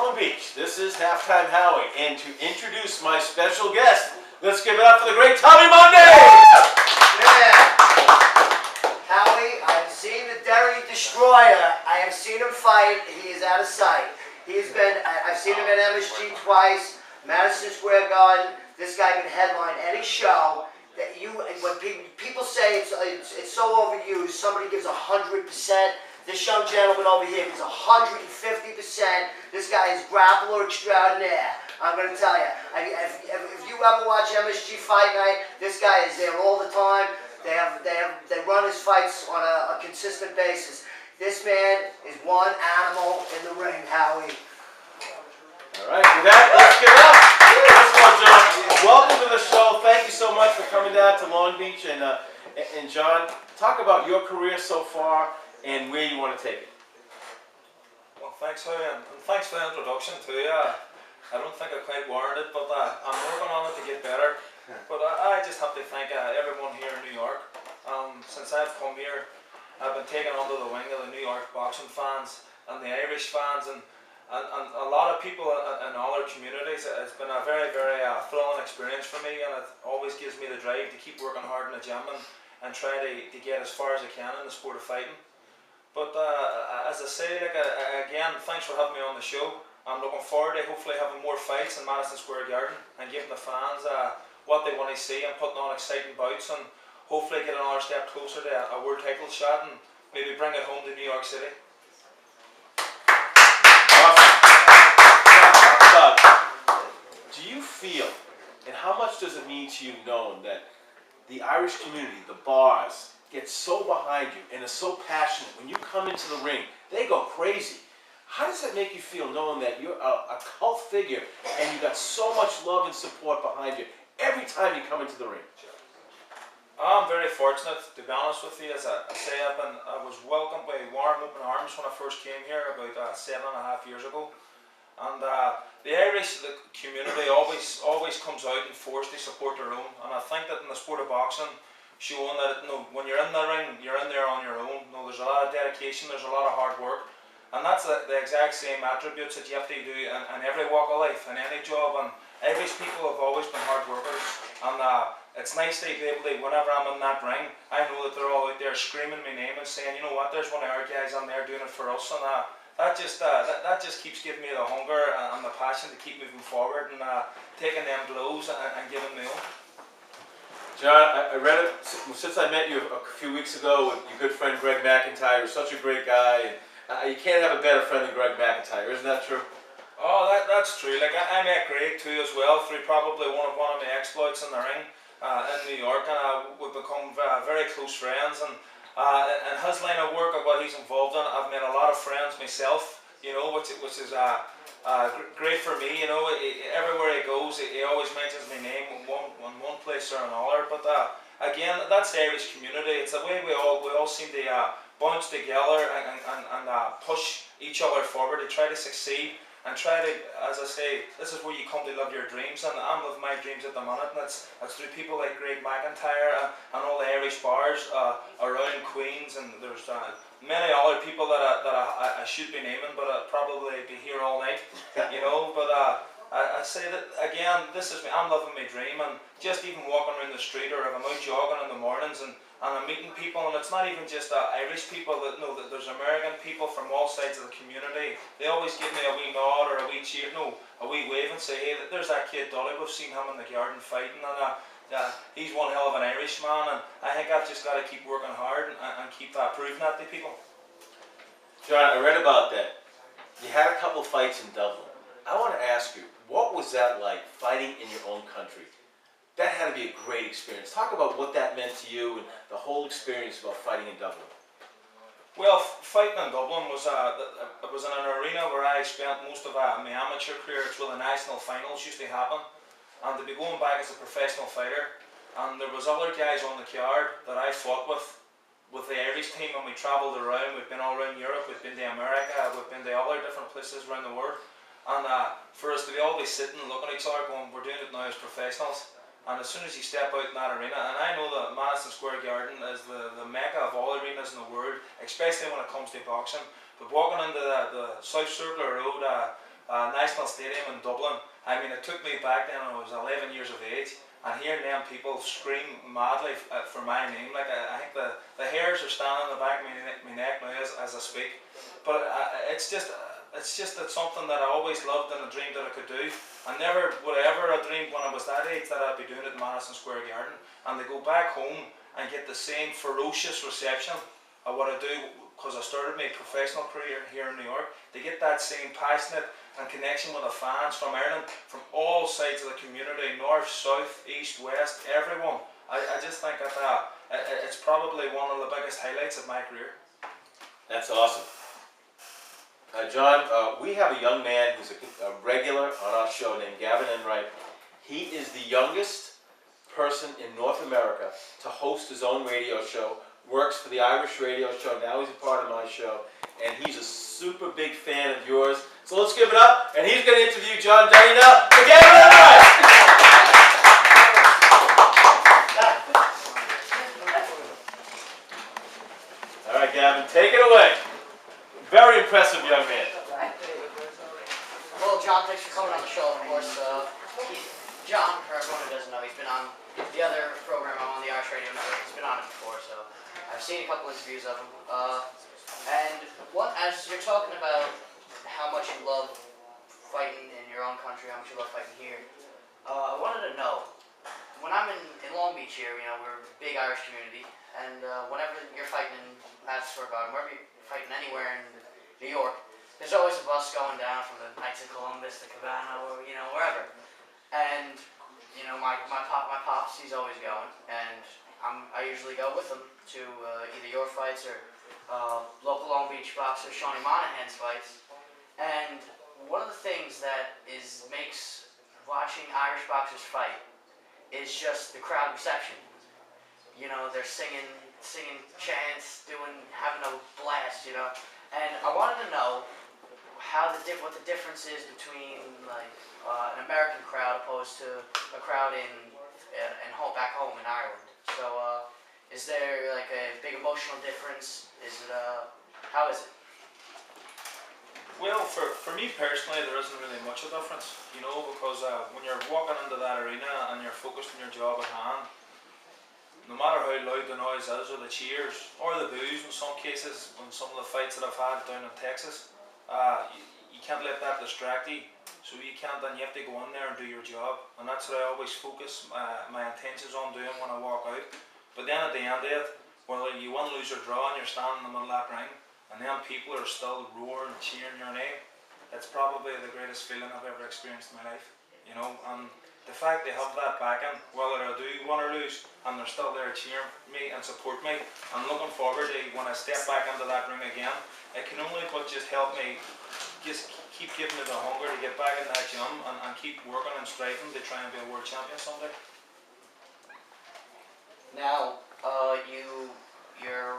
Long Beach, this is Halftime Howie, and to introduce my special guest, let's give it up for the great Tommy Monday! Yeah. Howie, I've seen the Duddy Destroyer. I have seen him fight. He is out of sight. I've seen him at MSG twice, Madison Square Garden. This guy can headline any show. When people say it's so overused, somebody gives 100%. This young gentleman over here gives 150%. This guy is grappler extraordinaire. I'm going to tell you. If you ever watch MSG Fight Night, this guy is there all the time. They run his fights on a consistent basis. This man is one animal in the ring, Howie. All right, with that, let's give it up. First of all, John, welcome to the show. Thank you so much for coming down to Long Beach. And John, talk about your career so far and where you want to take it. Well, thanks, Howie, and thanks for the introduction too. I don't think I quite warranted, but I'm working on it to get better. But I just have to thank everyone here in New York. Since I've come here, I've been taken under the wing of the New York boxing fans and the Irish fans and a lot of people in all our communities. It's been a very, very thrilling experience for me, and it always gives me the drive to keep working hard in the gym and try to get as far as I can in the sport of fighting. But as I say, again, thanks for having me on the show. I'm looking forward to hopefully having more fights in Madison Square Garden and giving the fans what they want to see and putting on exciting bouts and hopefully get another step closer to a world title shot and maybe bring it home to New York City. Do you feel, and how much does it mean to you knowing that the Irish community, the bars, get so behind you and is so passionate? When you come into the ring, they go crazy. How does that make you feel knowing that you're a cult figure and you got so much love and support behind you every time you come into the ring? I'm very fortunate, to be honest with you. As I say, I was welcomed by warm open arms when I first came here about 7.5 years ago. And the Irish community always comes out and force to support their own. And I think that in the sport of boxing, showing that when you're in the ring, you're in there on your own. There's a lot of dedication, there's a lot of hard work. And that's the exact same attributes that you have to do in every walk of life, in any job. And Irish people have always been hard workers. And it's nice to be able to, whenever I'm in that ring, I know that they're all out there screaming my name and saying, you know what, there's one of our guys on there doing it for us. And that just keeps giving me the hunger and the passion to keep moving forward and taking them blows and giving me own. John, I read it since I met you a few weeks ago with your good friend Greg McIntyre. You're such a great guy. And, you can't have a better friend than Greg McIntyre, isn't that true? Oh, that's true. Like I met Greg too as well through probably one of my exploits in the ring in New York, and we've become very close friends. And his line of work and what he's involved in, I've made a lot of friends myself. You know, which is great for me. You know, everywhere he goes, he always mentions my name in one place or another. But again, that's the Irish community. It's the way we all seem to bounce together and push each other forward to try to succeed and try to, as I say, this is where you come to live your dreams, and I'm living my dreams at the minute, and it's through people like Greg McIntyre and all the Irish bars around Queens, and there's many other people that I should be naming, but I'd probably be here all night, you know. But I say that again, this is me. I'm living my dream, and just even walking around the street, or if I'm out jogging in the mornings and I'm meeting people, and it's not even just Irish people that know that there's American people from all sides of the community. They always give me a wee nod or a wee cheer, a wee wave, and say, hey, there's that kid Duddy. We've seen him in the garden fighting, and he's one hell of an Irishman. And I think I've just got to keep working hard and keep proving that to people. John, I read about that. You had a couple fights in Dublin. I want to ask you, what was that like, fighting in your own country? That had to be a great experience. Talk about what that meant to you and the whole experience about fighting in Dublin. Well, fighting in Dublin was it was in an arena where I spent most of my amateur career. It's where the national finals used to happen, and to be going back as a professional fighter, and there was other guys on the card that I fought with the Irish team, and we travelled around. We've been all around Europe, we've been to America, we've been to other different places around the world, and for us to be always sitting and looking at each other going, we're doing it now as professionals. And as soon as you step out in that arena, and I know that Madison Square Garden is the mecca of all arenas in the world, especially when it comes to boxing, but walking into the South Circular Road National Stadium in Dublin. I mean, it took me back then when I was 11 years of age, and hearing them people scream madly for my name, like I think the hairs are standing on the back of my neck now as I speak. But it's just that something that I always loved and a dream that I could do. I never would I ever have dreamed when I was that age that I'd be doing it in Madison Square Garden, and to go back home and get the same ferocious reception of what I do, because I started my professional career here in New York, to get that same passionate and connection with the fans from Ireland, from all sides of the community, north, south, east, west, everyone. I just think that it's probably one of the biggest highlights of my career. That's awesome. John, we have a young man who's a regular on our show named Gavin Enright. He is the youngest person in North America to host his own radio show, works for the Irish radio show, now he's a part of my show, and he's a super big fan of yours. So let's give it up, and he's going to interview John Duddy now for Gavin Enright! All right, Gavin, take it away. Very impressive young man. Well, John, thanks for coming on the show, of course. John, for everyone who doesn't know, he's been on the other program I'm on, the Irish Radio Network. He's been on it before, so I've seen a couple interviews of him. And as you're talking about how much you love fighting in your own country, how much you love fighting here, I wanted to know, when I'm in Long Beach here, you know, we're a big Irish community, and whenever you're fighting in Madison Square Garden, wherever you're fighting anywhere in New York, there's always a bus going down from the Knights of Columbus to Cabana, or, you know, wherever. And, you know, my pops, he's always going, and I usually go with him to either your fights or local Long Beach boxer Shawnee Monahan's fights. And one of the things that makes watching Irish boxers fight is just the crowd reception. You know, they're singing chants, having a blast, you know. And I wanted to know what the difference is between like an American crowd opposed to a crowd back home in Ireland. So, is there like a big emotional difference? How is it? Well, for me personally, there isn't really much of a difference, you know, because when you're walking into that arena and you're focused on your job at hand, no matter how loud the noise is, or the cheers, or the boos in some cases, on some of the fights that I've had down in Texas, you can't let that distract you. So you can't, and you have to go in there and do your job. And that's what I always focus my intentions on doing when I walk out. But then at the end of it, whether you win, lose or draw, and you're standing in the middle of that ring, and then people are still roaring, cheering your name, it's probably the greatest feeling I've ever experienced in my life. You know, and the fact they have that backing, whether I do win or lose, and they're still there cheering me and support me, and looking forward to when I step back into that ring again, it can only but just help me just keep giving me the hunger to get back in that gym and keep working and striving to try and be a world champion someday. Now,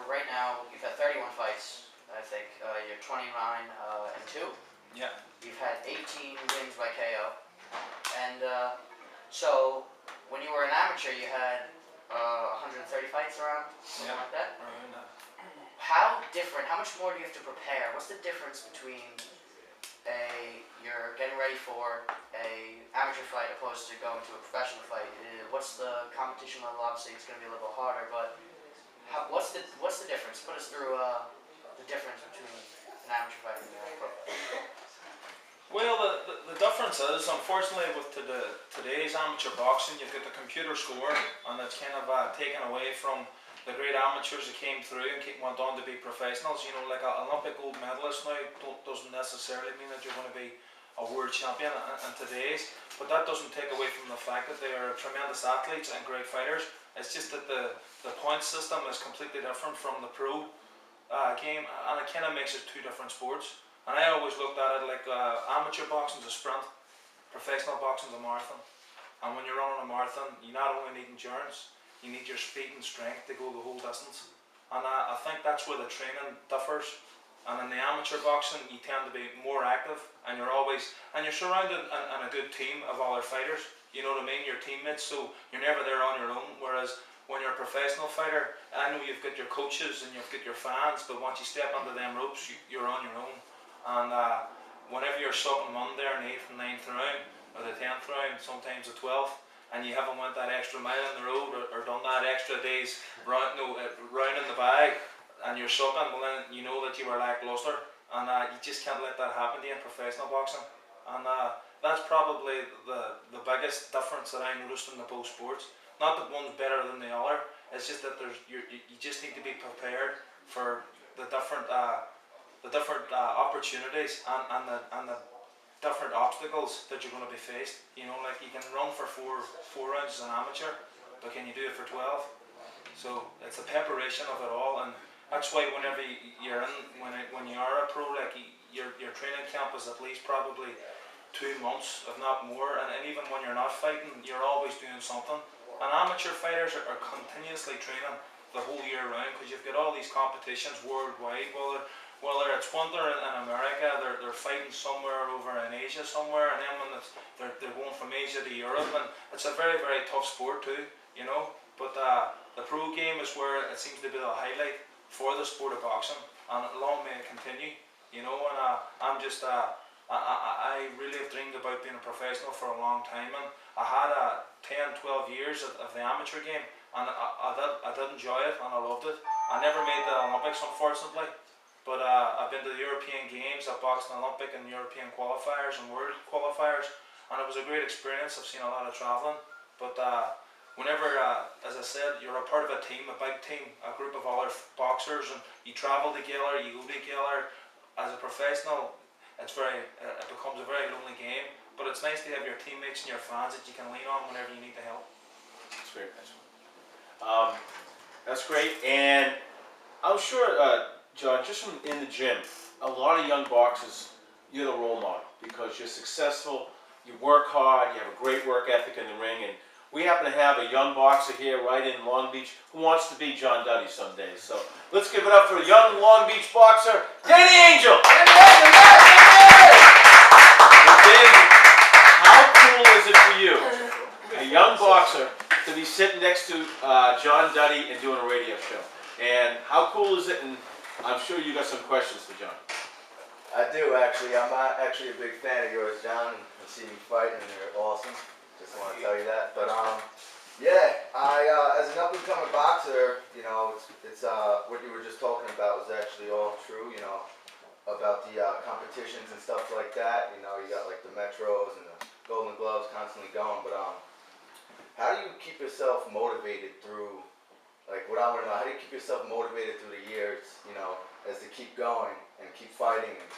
right now, you've had 31 fights, I think. You're 29 and 2. Yeah. You've had 18 wins by KO. And so, when you were an amateur, you had 130 fights around, something like that? Around that. How much more do you have to prepare? What's the difference between you're getting ready for a amateur fight opposed to going to a professional fight? What's the competition level? Obviously, it's going to be a little harder, but what's the difference? Put us through the difference between an amateur fight and a pro fight. Well, the difference is, unfortunately, with today's amateur boxing, you've got the computer score, and it's kind of taken away from the great amateurs that came through and went on to be professionals. You know, like an Olympic gold medalist now doesn't necessarily mean that you're going to be a world champion in today's, but that doesn't take away from the fact that they are tremendous athletes and great fighters. It's just that the point system is completely different from the pro game, and it kind of makes it two different sports. And I always looked at it like amateur boxing's a sprint, professional boxing's a marathon. And when you're running a marathon, you not only need endurance, you need your speed and strength to go the whole distance. And I think that's where the training differs. And in the amateur boxing, you tend to be more active, and you're surrounded in a good team of other fighters. You know what I mean? Your teammates, so you're never there on your own. Whereas when you're a professional fighter, I know you've got your coaches and you've got your fans, but once you step under them ropes, you're on your own. And whenever you're sucking one there in the 8th and 9th round, or the 10th round, sometimes the 12th, and you haven't went that extra mile on the road, or done that extra day's round in the bag, and you're sucking, well then you know that you were lackluster, and you just can't let that happen to you in professional boxing. And that's probably the biggest difference that I noticed in the both sports. Not that one's better than the other, it's just that you just need to be prepared for the different opportunities and the different obstacles that you're going to be faced. You know, like you can run for four rounds as an amateur, but can you do it for 12? So it's the preparation of it all, and that's why whenever you're in, when you are a pro, like your training camp is at least probably 2 months, if not more, and even when you're not fighting, you're always doing something. And amateur fighters are continuously training the whole year round, because you've got all these competitions worldwide. Whether it's winter in America, they're fighting somewhere over in Asia somewhere, and then when they're going from Asia to Europe, and it's a very, very tough sport too, you know. But the pro game is where it seems to be the highlight for the sport of boxing, and long may it continue, you know. And I'm just I really have dreamed about being a professional for a long time, and I had 10, 12 years of the amateur game, and I did enjoy it, and I loved it. I never made the Olympics, unfortunately, but I've been to the European Games. I've boxed in Olympic and European qualifiers and world qualifiers, and it was a great experience. I've seen a lot of travelling, but whenever, as I said, you're a part of a team, a big team, a group of other boxers, and you travel together, you go together. As a professional, it becomes a very lonely game, but it's nice to have your teammates and your fans that you can lean on whenever you need the help. That's great. That's great. And I'm sure, John, just from in the gym, a lot of young boxers, you're the role model because you're successful, you work hard, you have a great work ethic in the ring, and we happen to have a young boxer here right in Long Beach who wants to be John Duddy someday. So let's give it up for a young Long Beach boxer, Danny Angel! How cool is it for you, a young boxer, to be sitting next to John Duddy and doing a radio show? And how cool is it? And I'm sure you got some questions for John. I do actually. I'm actually a big fan of yours, John. I've seen you fight, and you're awesome. Just want to tell you that. But yeah, I as an up-and-coming boxer, you know, it's what you were just talking about was actually all true. You know, about the competitions and stuff like that. You know, you got like the Metros and the Golden Gloves constantly going. But how do you keep yourself motivated through? Like, what I want to know, how do you keep yourself motivated through the years? You know, as to keep going and keep fighting and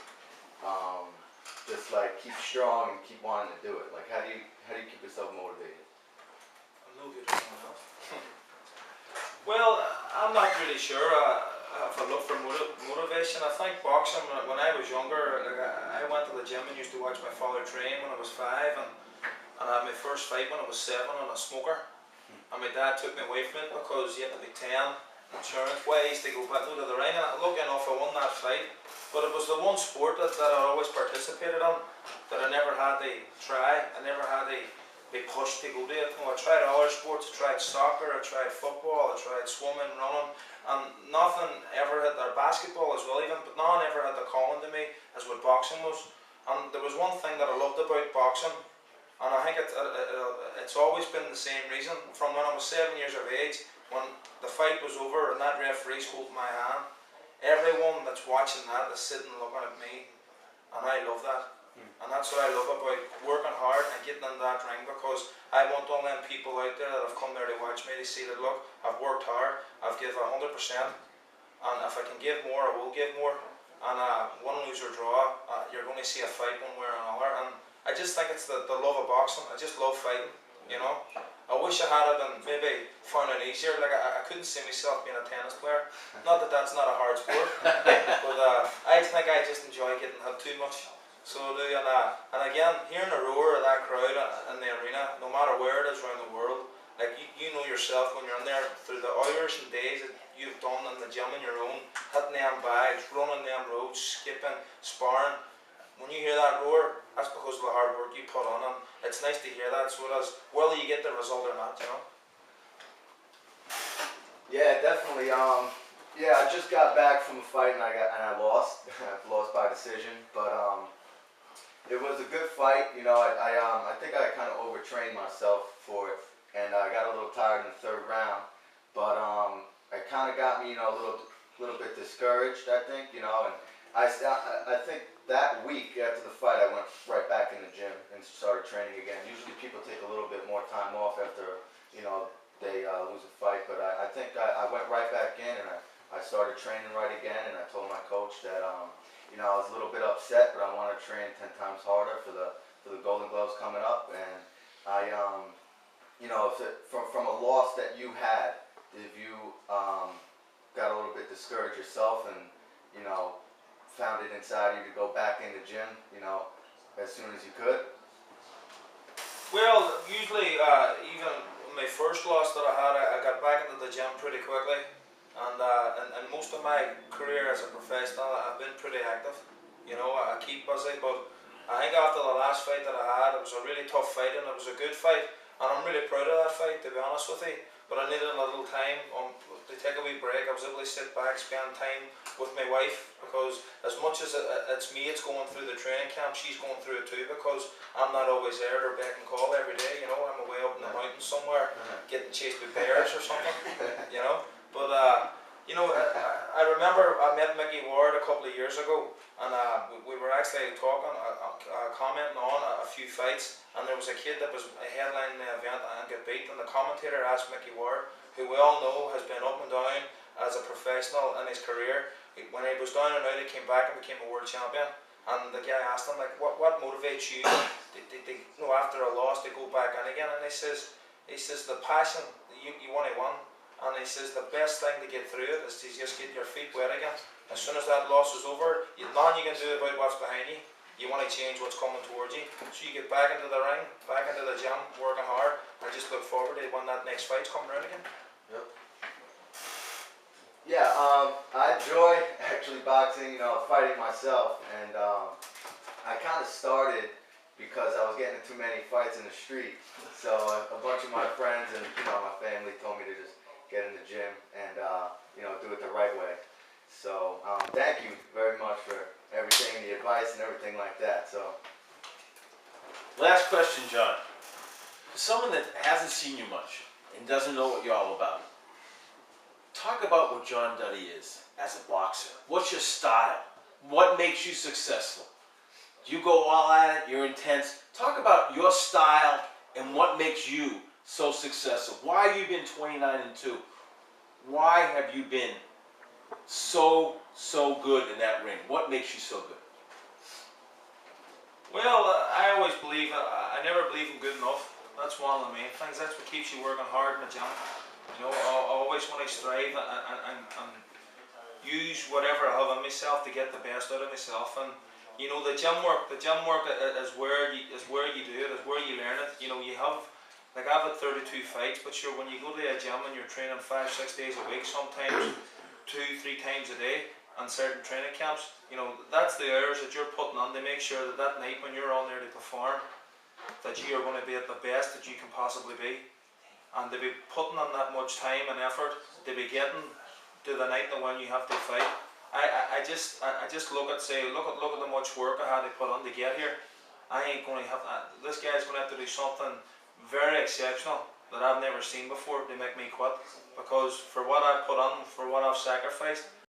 just like keep strong and keep wanting to do it. Like, how do you keep yourself motivated? Well, I'm not really sure. If I look for motivation, I think boxing, when I was younger, like I went to the gym and used to watch my father train when I was 5, and I had my first fight when I was 7 on a smoker. And my dad took me away from it because you had to be 10 insurance-wise to go back to the ring. And lucky enough, I won that fight. But it was the one sport that I always participated in that I never had to try. I never had to be pushed to go to it. You know, I tried other sports. I tried soccer. I tried football. I tried swimming, running, and nothing ever had. Or basketball as well, even. But none ever had the calling to me as what boxing was. And there was one thing that I loved about boxing. And I think it's always been the same reason. From when I was 7 years of age, when the fight was over and that referee's holding my hand, everyone that's watching that is sitting looking at me, and I love that. And that's what I love about working hard and getting in that ring, because I want all them people out there that have come there to watch me to see that, look, I've worked hard, I've given 100%, and if I can give more, I will give more. And win, lose or draw, you're going to see a fight one way or another. And I just think it's the love of boxing. I just love fighting, you know. I wish I had it and maybe found it easier. Like I couldn't see myself being a tennis player. Not that that's not a hard sport, but I think I just enjoy getting hit too much. So I do, and again, hearing the roar of that crowd in the arena, no matter where it is around the world, like you know yourself when you're in there through the hours and days that you've done in the gym on your own, hitting them bags, running them roads, skipping, sparring. When you hear that roar, that's because of the hard work you put on, and it's nice to hear that. So it is, whether you get the result or not, you know. Yeah, definitely. Yeah, I just got back from a fight and I lost. I lost by decision. But it was a good fight. You know, I think I kind of overtrained myself for it, and I got a little tired in the third round. But it kind of got me, you know, a little bit discouraged. I think, you know, and I think that week after the fight, I went right back in the gym and started training again. Usually, people take a little bit more time off after, you know, they lose a fight. But I think I went right back in, and I started training right again. And I told my coach that you know, I was a little bit upset, but I want to train 10 times harder for the Golden Gloves coming up. And I, you know, from a loss that you had, if you got a little bit discouraged yourself and, you know, found it inside you to go back in the gym, you know, as soon as you could? Well, usually, even my first loss that I had, I got back into the gym pretty quickly. And most of my career as a professional, I've been pretty active. You know, I keep busy, but I think after the last fight that I had, it was a really tough fight and it was a good fight. And I'm really proud of that fight, to be honest with you. But I needed a little time to take a wee break. I was able to sit back, spend time with my wife, because as much as it's me it's going through the training camp, she's going through it too, because I'm not always there to beck and call every day. You know, I'm away up in the mountains somewhere, getting chased by bears or something. You know. But you know, I remember I met Mickey Ward a couple of years ago, and we were actually talking, commenting on a few fights, and there was a kid that was headlining the event and got beat, and the commentator asked Mickey Ward, who we all know has been up and down as a professional in his career. When he was down and out, he came back and became a world champion. And the guy asked him, like, what motivates you, you know, after a loss to go back in again? And he says the passion, you want to win. And he says the best thing to get through it is to just get your feet wet again. As soon as that loss is over, nothing you can do about what's behind you. You want to change what's coming towards you. So you get back into the ring, back into the gym, working hard, and just look forward to when that next fight's coming around again. Yep. Yeah, I enjoy actually boxing, you know, fighting myself, and I kind of started because I was getting in too many fights in the street. So a bunch of my friends and, you know, my family told me to just get in the gym and, you know, do it the right way. So thank you very much for everything, the advice and everything like that. So. Last question, John. For someone that hasn't seen you much and doesn't know what you're all about, talk about what John Duddy is as a boxer. What's your style? What makes you successful? Do you go all at it? You're intense. Talk about your style and what makes you so successful. Why have you been 29-2? Why have you been so good in that ring? What makes you so good? Well, I always believe, I never believe in good enough. That's one of the main things. That's what keeps you working hard in the gym. You know, I always want to strive and use whatever I have in myself to get the best out of myself. And you know, the gym work is where you do it, is where you learn it. You know, you have, like, I've had 32 fights, but sure, when you go to a gym and you're training 5-6 days a week, sometimes 2-3 times a day, and certain training camps, you know, that's the hours that you're putting on to make sure that that night when you're on there to perform, that you are going to be at the best that you can possibly be. And to be putting on that much time and effort to be getting to the night that when you have to fight, I just look at the much work I had to put on to get here. I ain't going to have this guy's going to have to do something very exceptional that I've never seen before to make me quit, because for what I've put on, for what I've sacrificed,